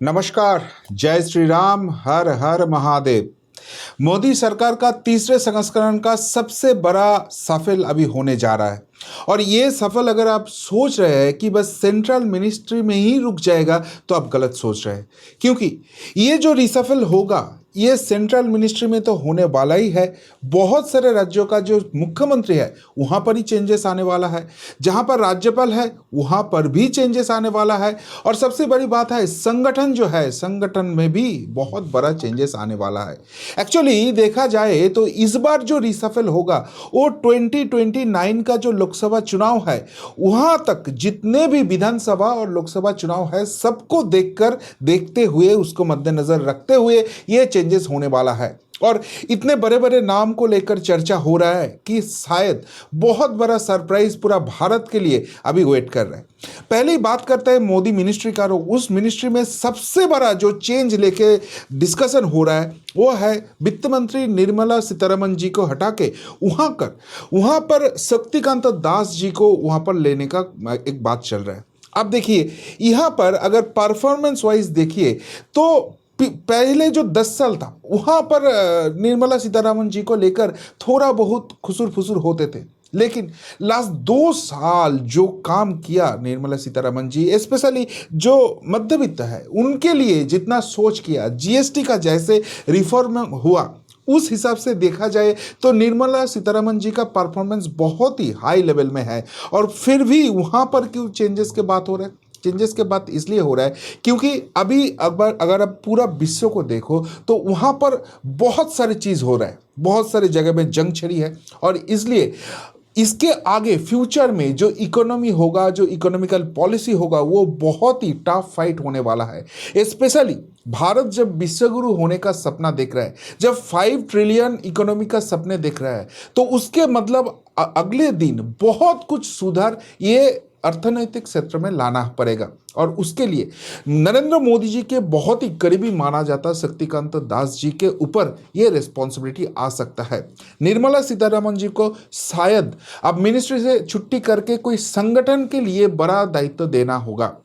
नमस्कार। जय श्री राम। हर हर महादेव। मोदी सरकार का तीसरे संस्करण का सबसे बड़ा सफल अभी होने जा रहा है। और ये सफल अगर आप सोच रहे हैं कि बस सेंट्रल मिनिस्ट्री में ही रुक जाएगा तो आप गलत सोच रहे हैं, क्योंकि ये जो रिसफल होगा ये सेंट्रल मिनिस्ट्री में तो होने वाला ही है। बहुत सारे राज्यों का जो मुख्यमंत्री है वहाँ पर ही चेंजेस आने वाला है, जहाँ पर राज्यपाल है वहाँ पर भी चेंजेस आने वाला है। और सबसे बड़ी बात है संगठन जो है, संगठन में भी बहुत बड़ा चेंजेस आने वाला है। एक्चुअली देखा जाए तो इस बार जो रिसफल होगा वो 2029 का जो लोकसभा चुनाव है वहाँ तक जितने भी विधानसभा और लोकसभा चुनाव है सबको देखते हुए, उसको मद्देनजर रखते हुए ये चेंजेस होने वाला है। और इतने बड़े बड़े नाम को लेकर चर्चा हो रहा है कि शायद बहुत बड़ा सरप्राइज पूरा भारत के लिए अभी वेट कर रहा है। पहले ही बात करते हैं मोदी मिनिस्ट्री का। उस मिनिस्ट्री में सबसे बड़ा जो चेंज लेके डिस्कशन हो रहा है वो है वित्त मंत्री निर्मला सीतारमण जी को हटा के वहां पर शक्तिकांत दास जी को वहां पर लेने का एक बात चल रहा है। अब देखिए यहाँ पर अगर परफॉर्मेंस वाइज देखिए तो पहले जो 10 साल था वहां पर निर्मला सीतारमण जी को लेकर थोड़ा बहुत खुसुर फुसुर होते थे, लेकिन लास्ट 2 साल जो काम किया निर्मला सीतारमण जी, स्पेशली जो मध्यवित्त है उनके लिए जितना सोच किया, जीएसटी का जैसे रिफॉर्म हुआ उस हिसाब से देखा जाए तो निर्मला सीतारमण जी का परफॉर्मेंस बहुत ही हाई लेवल में है। और फिर भी वहां पर क्यों चेंजेस के बात हो रहा है? चेंजेस के बात इसलिए हो रहा है क्योंकि अभी अगर आप पूरा विश्व को देखो तो वहाँ पर बहुत सारी चीज़ हो रहा है, बहुत सारी जगह में जंग छिड़ी है। और इसलिए इसके आगे फ्यूचर में जो इकोनॉमी होगा, जो इकोनॉमिकल पॉलिसी होगा वो बहुत ही टफ फाइट होने वाला है। स्पेशली भारत जब विश्वगुरु होने का सपना देख रहा है, जब 5 ट्रिलियन इकोनॉमी का सपने देख रहा है, तो उसके मतलब अगले दिन बहुत कुछ सुधार ये अर्थनैतिक क्षेत्र में लाना पड़ेगा। और उसके लिए नरेंद्र मोदी जी के बहुत ही करीबी माना जाता शक्तिकांत दास जी के ऊपर ये रिस्पॉन्सिबिलिटी आ सकता है। निर्मला सीतारमण जी को शायद अब मिनिस्ट्री से छुट्टी करके कोई संगठन के लिए बड़ा दायित्व देना होगा।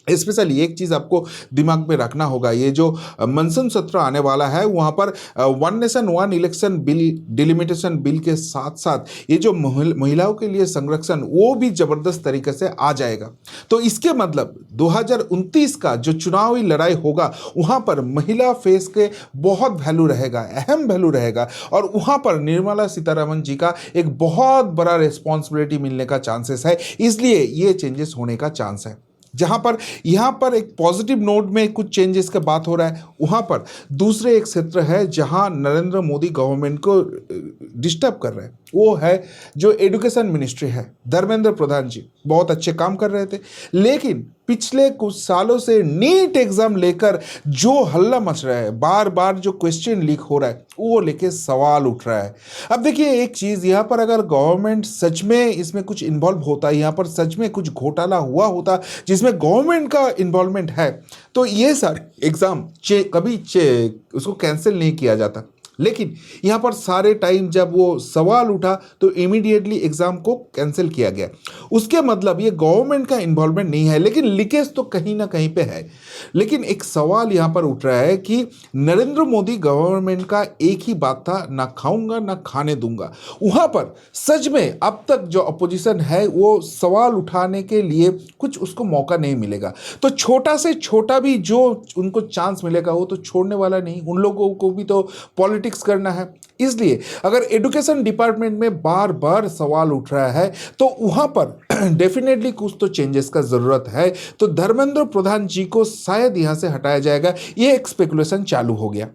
स्पेशली एक चीज़ आपको दिमाग में रखना होगा, ये जो मानसून सत्र आने वाला है वहाँ पर one nation one election bill, delimitation bill के साथ साथ ये जो महिलाओं के लिए संरक्षण वो भी ज़बरदस्त तरीके से आ जाएगा। तो इसके मतलब 2029 का जो चुनावी लड़ाई होगा वहाँ पर महिला फेस के बहुत वैल्यू रहेगा, अहम वैल्यू रहेगा। और वहाँ पर निर्मला सीतारमण जी का एक बहुत बड़ा रिस्पॉन्सिबिलिटी मिलने का चांसेस है, इसलिए ये चेंजेस होने का चांस है। जहां पर यहाँ पर एक पॉजिटिव नोट में कुछ चेंजेस का बात हो रहा है, वहाँ पर दूसरे एक क्षेत्र है जहां नरेंद्र मोदी गवर्नमेंट को डिस्टर्ब कर रहे हैं, वो है जो एजुकेशन मिनिस्ट्री है। धर्मेंद्र प्रधान जी बहुत अच्छे काम कर रहे थे, लेकिन पिछले कुछ सालों से नीट एग्जाम लेकर जो हल्ला मच रहा है, बार बार जो क्वेश्चन लीक हो रहा है वो लेके सवाल उठ रहा है। अब देखिए एक चीज़, यहाँ पर अगर गवर्नमेंट सच में इसमें कुछ इन्वॉल्व होता, यहाँ पर सच में कुछ घोटाला हुआ होता जिसमें गवर्नमेंट का इन्वॉल्वमेंट है, तो ये सारे एग्ज़ाम कभी उसको कैंसिल नहीं किया जाता। लेकिन यहाँ पर सारे टाइम जब वो सवाल उठा तो इमीडिएटली एग्ज़ाम को कैंसिल किया गया। उसके मतलब ये गवर्नमेंट का इन्वॉल्वमेंट नहीं है, लेकिन लीकेज तो कहीं ना कहीं पे है। लेकिन एक सवाल यहाँ पर उठ रहा है कि नरेंद्र मोदी गवर्नमेंट का एक ही बात था, ना खाऊंगा ना खाने दूंगा। वहाँ पर सच में अब तक जो अपोजिशन है वो सवाल उठाने के लिए कुछ उसको मौका नहीं मिलेगा। तो छोटा से छोटा भी जो उनको चांस मिलेगा वो तो छोड़ने वाला नहीं, उन लोगों को भी तो पॉलिटिक्स करना है। इसलिए अगर एजुकेशन डिपार्टमेंट में बार बार सवाल उठ रहा है तो वहां पर डेफिनेटली कुछ तो चेंजेस का जरूरत है। तो धर्मेंद्र प्रधान जी को शायद यहां से हटाया जाएगा, ये एक स्पेकुलेशन चालू हो गया।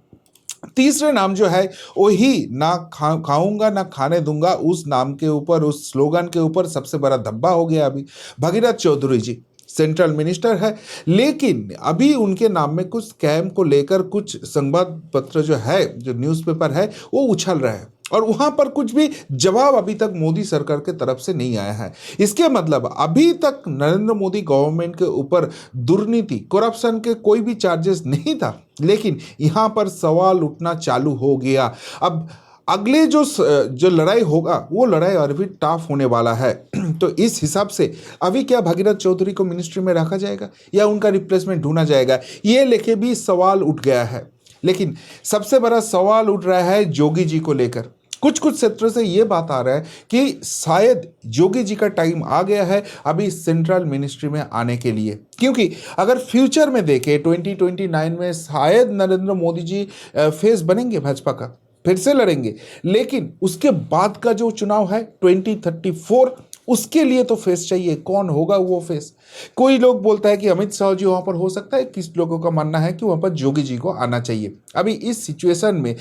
तीसरे नाम जो है वही ना खाऊंगा ना खाने दूंगा, उस नाम के ऊपर, उस स्लोगन के ऊपर सबसे बड़ा धब्बा हो गया अभी। भगीरथ चौधरी जी सेंट्रल मिनिस्टर है, लेकिन अभी उनके नाम में कुछ स्कैम को लेकर कुछ संवाद पत्र जो है, जो न्यूज़पेपर है वो उछल रहा है और वहां पर कुछ भी जवाब अभी तक मोदी सरकार के तरफ से नहीं आया है। इसके मतलब अभी तक नरेंद्र मोदी गवर्नमेंट के ऊपर दुर्नीति, करप्शन के कोई भी चार्जेस नहीं था, लेकिन यहां पर सवाल उठना चालू हो गया। अब अगले जो लड़ाई होगा वो लड़ाई और भी टफ होने वाला है। तो इस हिसाब से अभी क्या भगीरथ चौधरी को मिनिस्ट्री में रखा जाएगा या उनका रिप्लेसमेंट ढूंढा जाएगा, ये लेके भी सवाल उठ गया है। लेकिन सबसे बड़ा सवाल उठ रहा है जोगी जी को लेकर। कुछ कुछ क्षेत्रों से ये बात आ रहा है कि शायद जोगी जी का टाइम आ गया है अभी सेंट्रल मिनिस्ट्री में आने के लिए, क्योंकि अगर फ्यूचर में देखें 2029 में शायद नरेंद्र मोदी जी फेस बनेंगे भाजपा का, फिर से लड़ेंगे। लेकिन उसके बाद का जो चुनाव है 2034, उसके लिए तो फेस चाहिए। कौन होगा वो फेस? कोई लोग बोलता है कि अमित शाह जी वहां पर हो सकता है, किस लोगों का मानना है कि वहां पर जोगी जी को आना चाहिए। अभी इस सिचुएशन में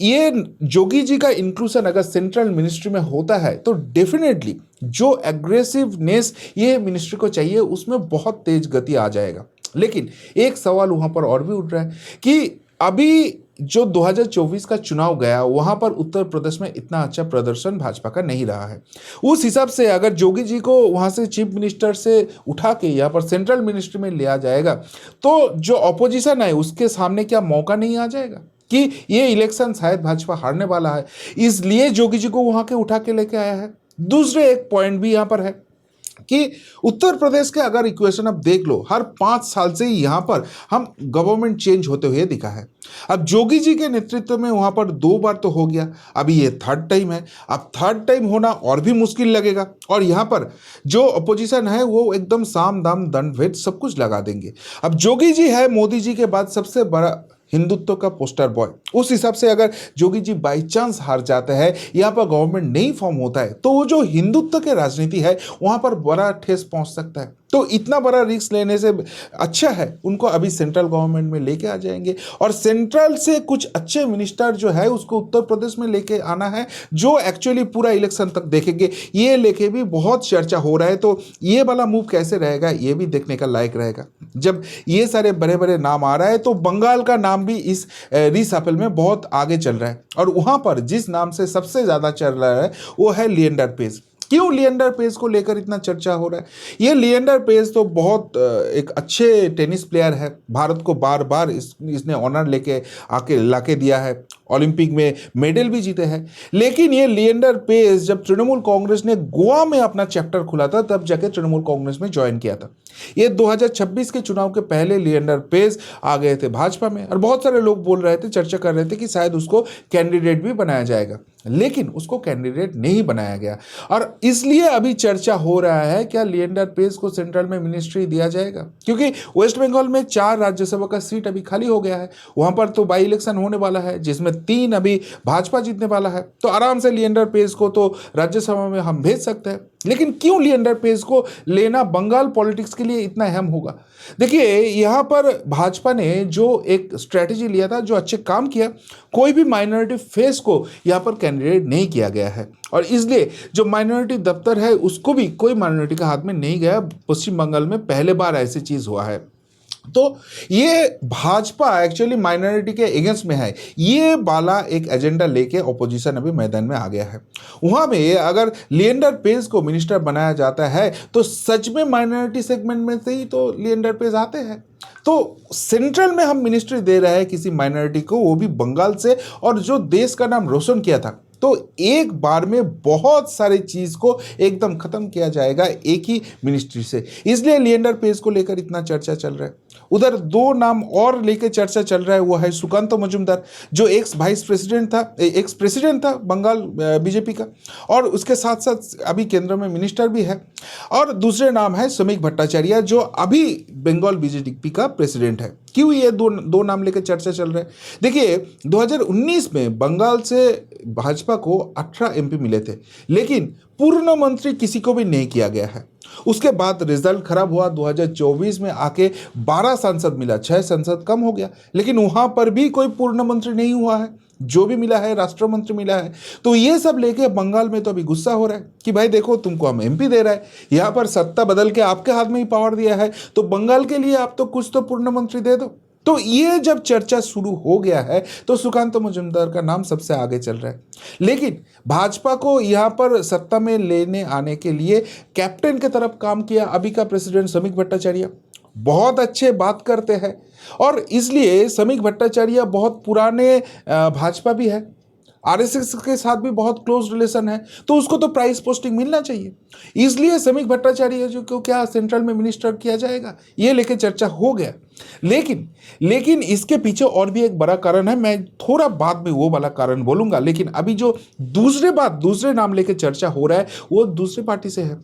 ये जोगी जी का इंक्लूजन अगर सेंट्रल मिनिस्ट्री में होता है तो डेफिनेटली जो एग्रेसिवनेस ये मिनिस्ट्री को चाहिए उसमें बहुत तेज गति आ जाएगा। लेकिन एक सवाल वहां पर और भी उठ रहा है कि अभी जो 2024 का चुनाव गया वहां पर उत्तर प्रदेश में इतना अच्छा प्रदर्शन भाजपा का नहीं रहा है। उस हिसाब से अगर जोगी जी को वहां से चीफ मिनिस्टर से उठा के यहाँ पर सेंट्रल मिनिस्ट्री में लिया जाएगा तो जो ऑपोजिशन है उसके सामने क्या मौका नहीं आ जाएगा कि ये इलेक्शन शायद भाजपा हारने वाला है, इसलिए जोगी जी को वहां के उठा के लेके आया है। दूसरे एक पॉइंट भी यहाँ पर है कि उत्तर प्रदेश के अगर इक्वेशन अब देख लो, हर 5 साल से यहाँ पर हम गवर्नमेंट चेंज होते हुए दिखा है। अब जोगी जी के नेतृत्व में वहां पर 2 बार तो हो गया, अभी ये थर्ड टाइम है। अब थर्ड टाइम होना और भी मुश्किल लगेगा और यहाँ पर जो अपोजिशन है वो एकदम साम दाम दंड भेद सब कुछ लगा देंगे। अब जोगी जी है मोदी जी के बाद सबसे बड़ा हिंदुत्व का पोस्टर बॉय। उस हिसाब से अगर जोगी जी बाई चांस हार जाते हैं, यहाँ पर गवर्नमेंट नहीं फॉर्म होता है, तो वो जो हिंदुत्व के राजनीति है वहां पर बड़ा ठेस पहुंच सकता है। तो इतना बड़ा रिस्क लेने से अच्छा है उनको अभी सेंट्रल गवर्नमेंट में लेके आ जाएंगे और सेंट्रल से कुछ अच्छे मिनिस्टर जो है उसको उत्तर प्रदेश में लेके आना है जो एक्चुअली पूरा इलेक्शन तक देखेंगे। ये लेके भी बहुत चर्चा हो रहा है, तो ये वाला मूव कैसे रहेगा ये भी देखने का लायक रहेगा। जब ये सारे बड़े बड़े नाम आ रहा है तो बंगाल का नाम भी इस रीसफल में बहुत आगे चल रहा है और वहां पर जिस नाम से सबसे ज्यादा चल रहा है वो है लिएंडर पेस। क्यों लिएंडर पेस को लेकर इतना चर्चा हो रहा है? ये लिएंडर पेस तो बहुत एक अच्छे टेनिस प्लेयर है, भारत को बार बार इसने ऑनर लेके आके लाके दिया है, ओलंपिक में मेडल भी जीते हैं। लेकिन ये लिएंडर पेस जब तृणमूल कांग्रेस ने गोवा में अपना चैप्टर खुला था तब जाके तृणमूल कांग्रेस में ज्वाइन किया था। ये 2026 के चुनाव के पहले लिएंडर पेस आ गए थे भाजपा में और बहुत सारे लोग बोल रहे थे, चर्चा कर रहे थे कि शायद उसको कैंडिडेट भी बनाया जाएगा, लेकिन उसको कैंडिडेट नहीं बनाया गया और इसलिए अभी चर्चा हो रहा है क्या लिएंडर पेस को सेंट्रल में मिनिस्ट्री दिया जाएगा, क्योंकि वेस्ट बंगाल में 4 राज्यसभा का सीट अभी खाली हो गया है। वहां पर तो बाई इलेक्शन होने वाला है जिसमें 3 अभी भाजपा जीतने वाला है, तो आराम से लिएंडर पेस को तो राज्यसभा में हम भेज सकते हैं। लेकिन क्यों लिएंडर पेस को लेना बंगाल पॉलिटिक्स के लिए इतना अहम होगा? देखिए यहां पर भाजपा ने जो एक स्ट्रेटेजी लिया था, जो अच्छे काम किया, कोई भी माइनॉरिटी फेस को यहां पर कैंडिडेट नहीं किया गया है और इसलिए जो माइनॉरिटी दफ्तर है उसको भी कोई माइनॉरिटी का हाथ में नहीं गया। पश्चिम बंगाल में पहले बार ऐसी चीज हुआ है। तो ये भाजपा एक्चुअली माइनॉरिटी के अगेंस्ट में है, ये वाला एक एजेंडा लेके ऑपोजिशन अभी मैदान में आ गया है। वहां में अगर लिएंडर पेस को मिनिस्टर बनाया जाता है तो सच में माइनॉरिटी सेगमेंट में से ही तो लिएंडर पेस आते हैं। तो सेंट्रल में हम मिनिस्ट्री दे रहे हैं किसी माइनॉरिटी को, वो भी बंगाल से, और जो देश का नाम रोशन किया था, तो एक बार में बहुत सारी चीज को एकदम खत्म किया जाएगा एक ही मिनिस्ट्री से। इसलिए लिएंडर पेस को लेकर इतना चर्चा चल रहा है। उधर 2 नाम और लेकर चर्चा चल रहा है, वो है सुकांत मजूमदार जो एक्स प्रेसिडेंट था बंगाल बीजेपी का और उसके साथ साथ अभी केंद्र में मिनिस्टर भी है। और दूसरे नाम है समीक भट्टाचार्य जो अभी बंगाल बीजेपी का प्रेसिडेंट है। क्यों ये दो नाम लेकर चर्चा चल रहा है? देखिए 2019 में बंगाल से भाजपा को 18 एमपी मिले थे, लेकिन पूर्ण मंत्री किसी को भी नहीं किया गया है। उसके बाद रिजल्ट खराब हुआ, 2024 में आके 12 सांसद मिला, 6 सांसद कम हो गया, लेकिन वहां पर भी कोई पूर्ण मंत्री नहीं हुआ है। जो भी मिला है राष्ट्र मंत्री मिला है। तो ये सब लेके बंगाल में तो अभी गुस्सा हो रहा है कि भाई देखो तुमको हम एमपी दे रहा है, यहाँ पर सत्ता बदल के आपके हाथ में ही पावर दिया है, तो बंगाल के लिए आप तो कुछ तो पूर्ण मंत्री दे दो। तो ये जब चर्चा शुरू हो गया है तो सुकांत मजूमदार का नाम सबसे आगे चल रहा है। लेकिन भाजपा को यहाँ पर सत्ता में लेने आने के लिए कैप्टन की तरफ काम किया अभी का प्रेसिडेंट समीक भट्टाचार्य, बहुत अच्छे बात करते हैं और इसलिए समीक भट्टाचार्य बहुत पुराने भाजपा भी है। आरएसएस के साथ भी बहुत क्लोज रिलेशन है, तो उसको तो प्राइस पोस्टिंग मिलना चाहिए। इसलिए समीक भट्टाचार्य जो को क्या सेंट्रल में मिनिस्टर किया जाएगा, ये लेके चर्चा हो गया। लेकिन लेकिन इसके पीछे और भी एक बड़ा कारण है, मैं थोड़ा बाद में वो वाला कारण बोलूंगा। लेकिन अभी जो दूसरे नाम लेके चर्चा हो रहा है वो दूसरी पार्टी से है।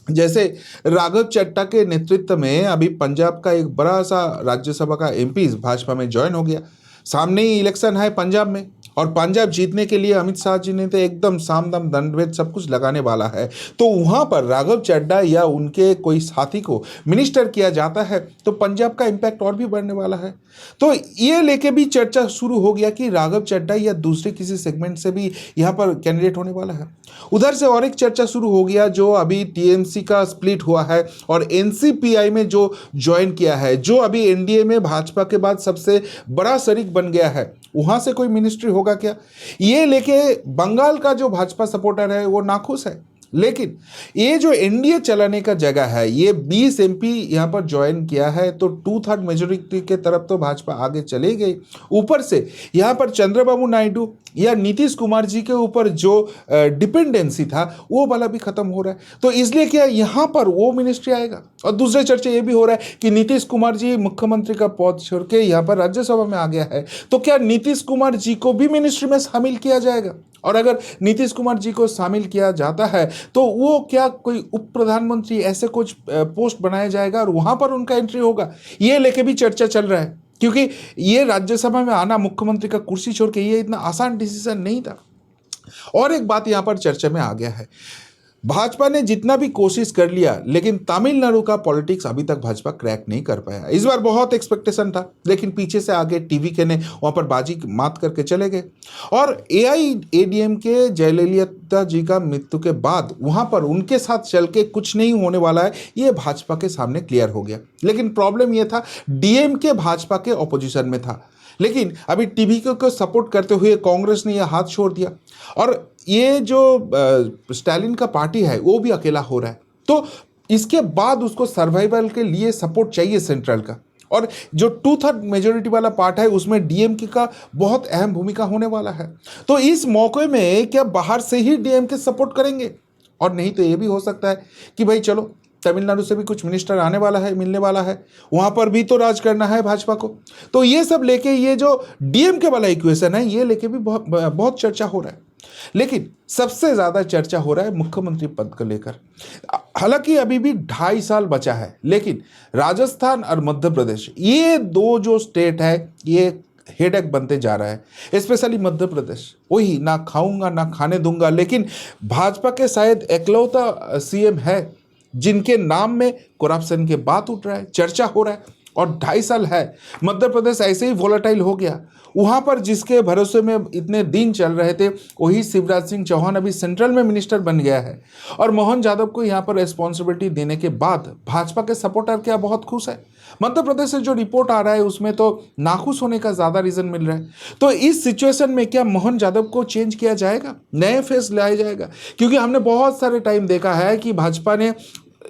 जैसे राघव चड्ढा के नेतृत्व में अभी पंजाब का एक बड़ा सा राज्यसभा का एमपी भाजपा में ज्वाइन हो गया। सामने ही इलेक्शन है पंजाब में, और पंजाब जीतने के लिए अमित शाह जी ने तो एकदम साम दाम दंड सब कुछ लगाने वाला है। तो वहां पर राघव चड्ढा या उनके कोई साथी को मिनिस्टर किया जाता है तो पंजाब का इम्पैक्ट और भी बढ़ने वाला है। तो ये लेके भी चर्चा शुरू हो गया कि राघव चड्ढा या दूसरे किसी सेगमेंट से भी यहाँ पर कैंडिडेट होने वाला है। उधर से और एक चर्चा शुरू हो गया, जो अभी टीएमसी का स्प्लिट हुआ है और एनसीपीआई में जो ज्वाइन किया है, जो अभी एनडीए में भाजपा के बाद सबसे बड़ा शरीक बन गया है, वहां से कोई मिनिस्ट्री होगा क्या, ये लेके बंगाल का जो भाजपा सपोर्टर है वो नाखुश है। लेकिन ये जो एनडीए चलाने का जगह है, ये 20 एमपी यहाँ पर ज्वाइन किया है, तो 2/3 मेजोरिटी के तरफ तो भाजपा आगे चले गई। ऊपर से यहाँ पर चंद्रबाबू नायडू या नीतीश कुमार जी के ऊपर जो डिपेंडेंसी था वो वाला भी खत्म हो रहा है। तो इसलिए क्या यहाँ पर वो मिनिस्ट्री आएगा। और दूसरे चर्चे ये भी हो रहा है कि नीतीश कुमार जी मुख्यमंत्री का पद छोड़ के यहाँ पर राज्यसभा में आ गया है, तो क्या नीतीश कुमार जी को भी मिनिस्ट्री में शामिल किया जाएगा। और अगर नीतीश कुमार जी को शामिल किया जाता है तो वो क्या कोई उप प्रधानमंत्री ऐसे कुछ पोस्ट बनाया जाएगा और वहां पर उनका एंट्री होगा, ये लेके भी चर्चा चल रहा है। क्योंकि ये राज्यसभा में आना मुख्यमंत्री का कुर्सी छोड़ के ये इतना आसान डिसीजन नहीं था। और एक बात यहां पर चर्चा में आ गया है, भाजपा ने जितना भी कोशिश कर लिया लेकिन तमिलनाडु का पॉलिटिक्स अभी तक भाजपा क्रैक नहीं कर पाया। इस बार बहुत एक्सपेक्टेशन था, लेकिन पीछे से आगे टीवीके ने वहां पर बाजी मात करके चले गए। और एआईएडीएम के जयललिता जी का मृत्यु के बाद वहां पर उनके साथ चल के कुछ नहीं होने वाला है, ये भाजपा के सामने क्लियर हो गया। लेकिन प्रॉब्लम यह था, डीएमके भाजपा के ऑपोजिशन में था, लेकिन अभी टीवीके को सपोर्ट करते हुए कांग्रेस ने यह हाथ छोड़ दिया और ये जो स्टालिन का पार्टी है वो भी अकेला हो रहा है। तो इसके बाद उसको सर्वाइवल के लिए सपोर्ट चाहिए सेंट्रल का, और जो 2/3 मेजोरिटी वाला पार्ट है उसमें डीएमके का बहुत अहम भूमिका होने वाला है। तो इस मौके में क्या बाहर से ही डीएमके सपोर्ट करेंगे, और नहीं तो ये भी हो सकता है कि भाई चलो तमिलनाडु से भी कुछ मिनिस्टर आने वाला है, मिलने वाला है, वहां पर भी तो राज करना है भाजपा को। तो ये सब लेके ये जो डीएमके वाला इक्वेशन है ये लेके भी बहुत चर्चा हो रहा है। लेकिन सबसे ज्यादा चर्चा हो रहा है मुख्यमंत्री पद को लेकर। हालांकि अभी भी 2.5 साल बचा है, लेकिन राजस्थान और मध्य प्रदेश ये दो जो स्टेट है ये हेडेक बनते जा रहा है। स्पेशली मध्य प्रदेश, वही ना खाऊंगा ना खाने दूंगा, लेकिन भाजपा के शायद एकलौता सीएम है जिनके नाम में करप्शन के बात उठ रहा है, चर्चा हो रहा है। और 2.5 साल है, मध्य प्रदेश ऐसे ही वोलेटाइल हो गया। वहां पर जिसके भरोसे में इतने दिन चल रहे थे वही शिवराज सिंह चौहान अभी सेंट्रल में मिनिस्टर बन गया है, और मोहन यादव को यहां पर रिस्पॉन्सिबिलिटी देने के बाद भाजपा के सपोर्टर क्या बहुत खुश है। मध्य प्रदेश से जो रिपोर्ट आ रहा है उसमें तो नाखुश होने का ज्यादा रीजन मिल रहा है। तो इस सिचुएशन में क्या मोहन यादव को चेंज किया जाएगा, नए फेस लाया जाएगा? क्योंकि हमने बहुत सारे टाइम देखा है कि भाजपा ने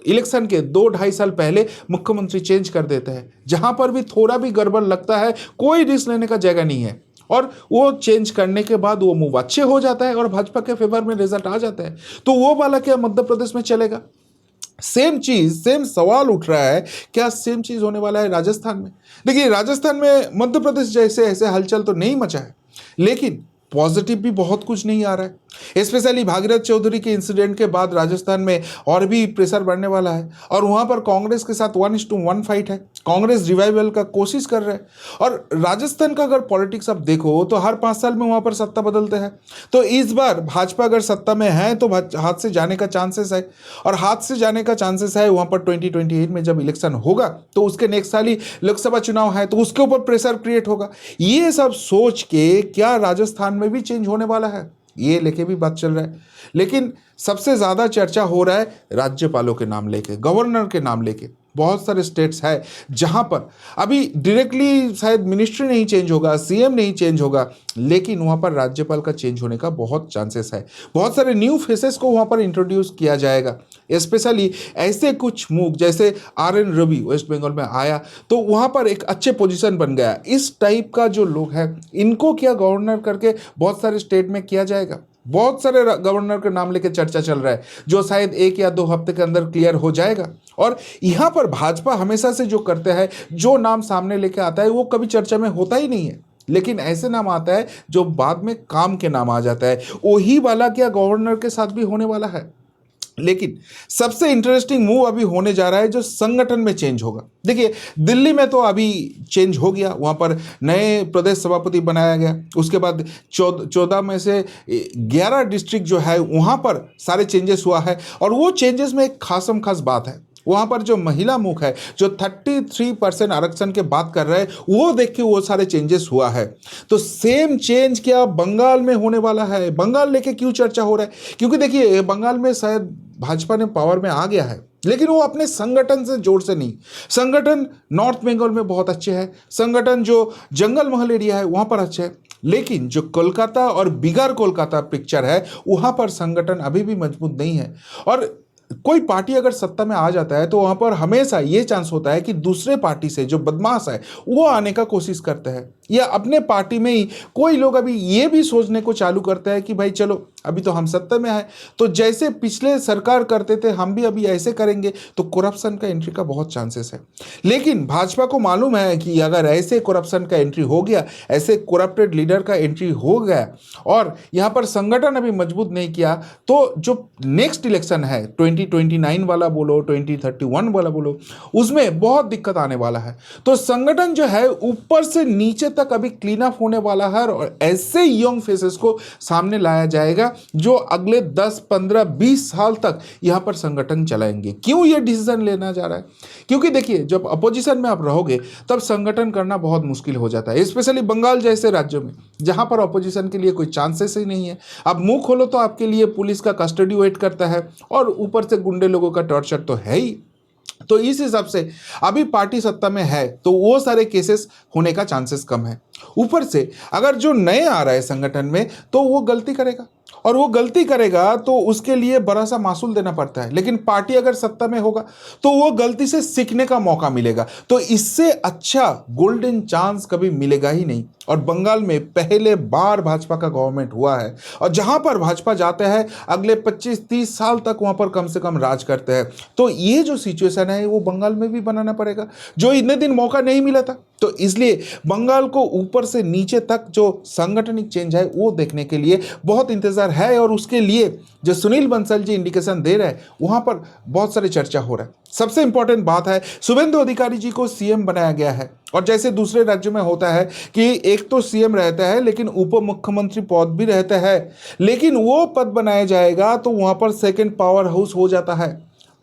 इलेक्शन के 2-2.5 साल पहले मुख्यमंत्री चेंज कर देते हैं, जहां पर भी थोड़ा भी गड़बड़ लगता है कोई रिस्क लेने का जगह नहीं है, और वो चेंज करने के बाद वो मूव अच्छे हो जाता है और भाजपा के फेवर में रिजल्ट आ जाता है। तो वो वाला क्या मध्य प्रदेश में चलेगा? सेम चीज, सेम सवाल उठ रहा है, क्या सेम चीज होने वाला है राजस्थान में? देखिए, राजस्थान में मध्य प्रदेश जैसे ऐसे हलचल तो नहीं मचा है, लेकिन पॉजिटिव भी बहुत कुछ नहीं आ रहा है। स्पेशली भागीरथ चौधरी के इंसिडेंट के बाद राजस्थान में और भी प्रेशर बढ़ने वाला है, और वहां पर कांग्रेस के साथ 1:1 फाइट है। कांग्रेस रिवाइवल का कोशिश कर रहा है। और राजस्थान का अगर पॉलिटिक्स आप देखो तो हर 5 साल में वहां पर सत्ता बदलते हैं। तो इस बार भाजपा अगर सत्ता में है तो हाथ से जाने का चांसेस है, और हाथ से जाने का चांसेस है वहां पर 2028 में जब इलेक्शन होगा तो उसके नेक्स्ट साल ही लोकसभा चुनाव है, तो उसके ऊपर प्रेशर क्रिएट होगा। ये सब सोच के क्या राजस्थान में भी चेंज होने वाला है, ये लेके भी बात चल रहा है। लेकिन सबसे ज्यादा चर्चा हो रहा है राज्यपालों के नाम लेके, गवर्नर के नाम लेके। बहुत सारे स्टेट्स है जहां पर अभी डायरेक्टली शायद मिनिस्ट्री नहीं चेंज होगा, सीएम नहीं चेंज होगा, लेकिन वहां पर राज्यपाल का चेंज होने का बहुत चांसेस है। बहुत सारे न्यू फेसेस को वहां पर इंट्रोड्यूस किया जाएगा। स्पेशली ऐसे कुछ मूव जैसे RN रवि वेस्ट बंगाल में आया तो वहां पर एक अच्छे पोजीशन बन गया। इस टाइप का जो लोग हैं इनको क्या गवर्नर करके बहुत सारे स्टेट में किया जाएगा। बहुत सारे गवर्नर के नाम लेके चर्चा चल रहा है जो शायद 1 या 2 हफ्ते के अंदर क्लियर हो जाएगा। और यहाँ पर भाजपा हमेशा से जो करते हैं, जो नाम सामने लेके आता है वो कभी चर्चा में होता ही नहीं है, लेकिन ऐसे नाम आता है जो बाद में काम के नाम आ जाता है। वही वाला क्या गवर्नर के साथ भी होने वाला है। लेकिन सबसे इंटरेस्टिंग मूव अभी होने जा रहा है जो संगठन में चेंज होगा। देखिए दिल्ली में तो अभी चेंज हो गया, वहाँ पर नए प्रदेश सभापति बनाया गया। उसके बाद 14 में से 11 डिस्ट्रिक्ट जो है वहाँ पर सारे चेंजेस हुआ है। और वो चेंजेस में एक खासम खास बात है, वहाँ पर जो महिला मुख है जो 33% आरक्षण के बात कर रहे हैं, वो देख के वो सारे चेंजेस हुआ है। तो सेम चेंज क्या बंगाल में होने वाला है? बंगाल लेके क्यों चर्चा हो रहा है? क्योंकि देखिए बंगाल में शायद भाजपा ने पावर में आ गया है, लेकिन वो अपने संगठन से जोर से नहीं। संगठन नॉर्थ बंगाल में बहुत अच्छे हैं, संगठन जो जंगल महल एरिया है वहाँ पर अच्छे है, लेकिन जो कोलकाता और बिगार कोलकाता पिक्चर है वहाँ पर संगठन अभी भी मजबूत नहीं है। और कोई पार्टी अगर सत्ता में आ जाता है तो वहां पर हमेशा ये चांस होता है कि दूसरे पार्टी से जो बदमाश है वो आने का कोशिश करते हैं, या अपने पार्टी में ही कोई लोग अभी ये भी सोचने को चालू करते हैं कि भाई चलो अभी तो हम सत्ता में हैं तो जैसे पिछले सरकार करते थे हम भी अभी ऐसे करेंगे, तो करप्शन का एंट्री का बहुत चांसेस है। लेकिन भाजपा को मालूम है कि अगर ऐसे करप्शन का एंट्री हो गया, ऐसे करप्टेड लीडर का एंट्री हो गया और यहाँ पर संगठन अभी मजबूत नहीं किया, तो जो नेक्स्ट इलेक्शन है 2029 वाला बोलो 2031 वाला बोलो, उसमें बहुत दिक्कत आने वाला है। तो संगठन जो है ऊपर से नीचे तक अभी क्लीन अप होने वाला है और ऐसे यंग फेसेस को सामने लाया जाएगा जो अगले 10 15 20 साल तक यहां पर संगठन चलाएंगे। क्यों ये डिसीजन लेना जा रहा है? क्योंकि देखिए जब अपोजिशन में आप रहोगे तब संगठन करना बहुत मुश्किल हो जाता है, स्पेशली बंगाल जैसे राज्यों में जहां पर अपोजिशन के लिए कोई चांसेस ही नहीं है। आप मुंह खोलो तो आपके लिए पुलिस का कस्टडी वेट करता है और ऊपर से गुंडे लोगों का टॉर्चर तो है ही। तो इस हिसाब से अभी पार्टी सत्ता में है तो वो सारे केसेस होने का चांसेस कम है। ऊपर से अगर जो नए आ रहा है संगठन में तो वो गलती करेगा, और वो गलती करेगा तो उसके लिए बड़ा सा मासूल देना पड़ता है। लेकिन पार्टी अगर सत्ता में होगा तो वो गलती से सीखने का मौका मिलेगा। तो इससे अच्छा गोल्डन चांस कभी मिलेगा ही नहीं। और बंगाल में पहले बार भाजपा का गवर्नमेंट हुआ है और जहां पर भाजपा जाते हैं अगले 25-30 साल तक वहां पर कम से कम राज करते हैं। तो ये जो सिचुएशन है वो बंगाल में भी बनाना पड़ेगा, जो इतने दिन मौका नहीं मिला था। तो इसलिए बंगाल को ऊपर से नीचे तक जो सांगठनिक चेंज है वो देखने के लिए बहुत इंतजार है। और उसके लिए जो सुनील बंसल जी इंडिकेशन दे रहे हैं वहां पर बहुत सारी चर्चा हो रहा है। सबसे इंपॉर्टेंट बात है शुभेंदु अधिकारी जी को सीएम बनाया गया है। और जैसे दूसरे राज्यों में होता है कि एक तो सीएम रहता है लेकिन उप मुख्यमंत्री पद भी रहता है, लेकिन वो पद बनाया जाएगा तो वहां पर सेकंड पावर हाउस हो जाता है।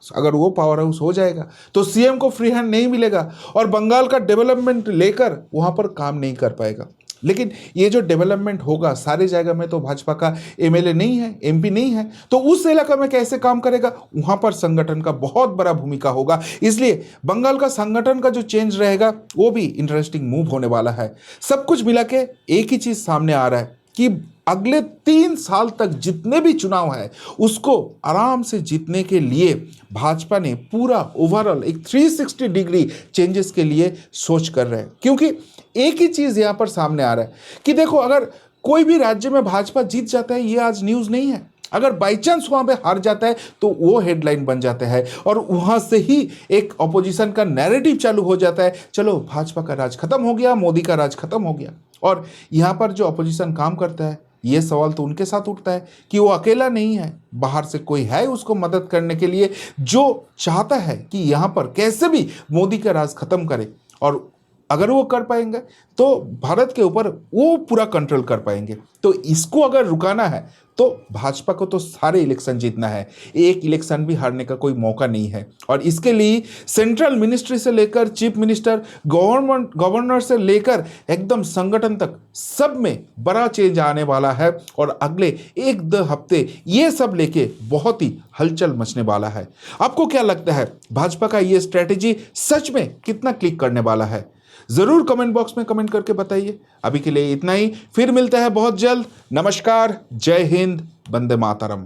अगर वो पावर हाउस हो जाएगा तो सीएम को फ्री हैंड नहीं मिलेगा और बंगाल का डेवलपमेंट लेकर वहां पर काम नहीं कर पाएगा। लेकिन ये जो डेवलपमेंट होगा सारे जगह में तो भाजपा का एमएलए नहीं है, एमपी नहीं है, तो उस इलाका में कैसे काम करेगा? वहां पर संगठन का बहुत बड़ा भूमिका होगा। इसलिए बंगाल का संगठन का जो चेंज रहेगा वो भी इंटरेस्टिंग मूव होने वाला है। सब कुछ मिला के एक ही चीज सामने आ रहा है कि अगले 3 साल तक जितने भी चुनाव है उसको आराम से जीतने के लिए भाजपा ने पूरा ओवरऑल एक 360 डिग्री चेंजेस के लिए सोच कर रहे हैं। क्योंकि एक ही चीज यहां पर सामने आ रहा है कि देखो अगर कोई भी राज्य में भाजपा जीत जाता है ये आज न्यूज नहीं है, अगर बाई चांस वहां पे हार जाता है तो वो हेडलाइन बन जाता है और वहां से ही एक ऑपोजिशन का नैरेटिव चालू हो जाता है, चलो भाजपा का राज खत्म हो गया, मोदी का राज खत्म हो गया। और यहां पर जो ऑपोजिशन काम करता है ये सवाल तो उनके साथ उठता है कि वो अकेला नहीं है, बाहर से कोई है उसको मदद करने के लिए जो चाहता है कि यहां पर कैसे भी मोदी का राज खत्म करे। और अगर वो कर पाएंगे तो भारत के ऊपर वो पूरा कंट्रोल कर पाएंगे। तो इसको अगर रुकाना है तो भाजपा को तो सारे इलेक्शन जीतना है, एक इलेक्शन भी हारने का कोई मौका नहीं है। और इसके लिए सेंट्रल मिनिस्ट्री से लेकर चीफ मिनिस्टर, गवर्नर से लेकर एकदम संगठन तक सब में बड़ा चेंज आने वाला है। और अगले 1-2 हफ्ते ये सब लेके बहुत ही हलचल मचने वाला है। आपको क्या लगता है भाजपा का ये स्ट्रेटेजी सच में कितना क्लिक करने वाला है? जरूर कमेंट बॉक्स में कमेंट करके बताइए। अभी के लिए इतना ही, फिर मिलते हैं बहुत जल्द। नमस्कार, जय हिंद, वंदे मातरम।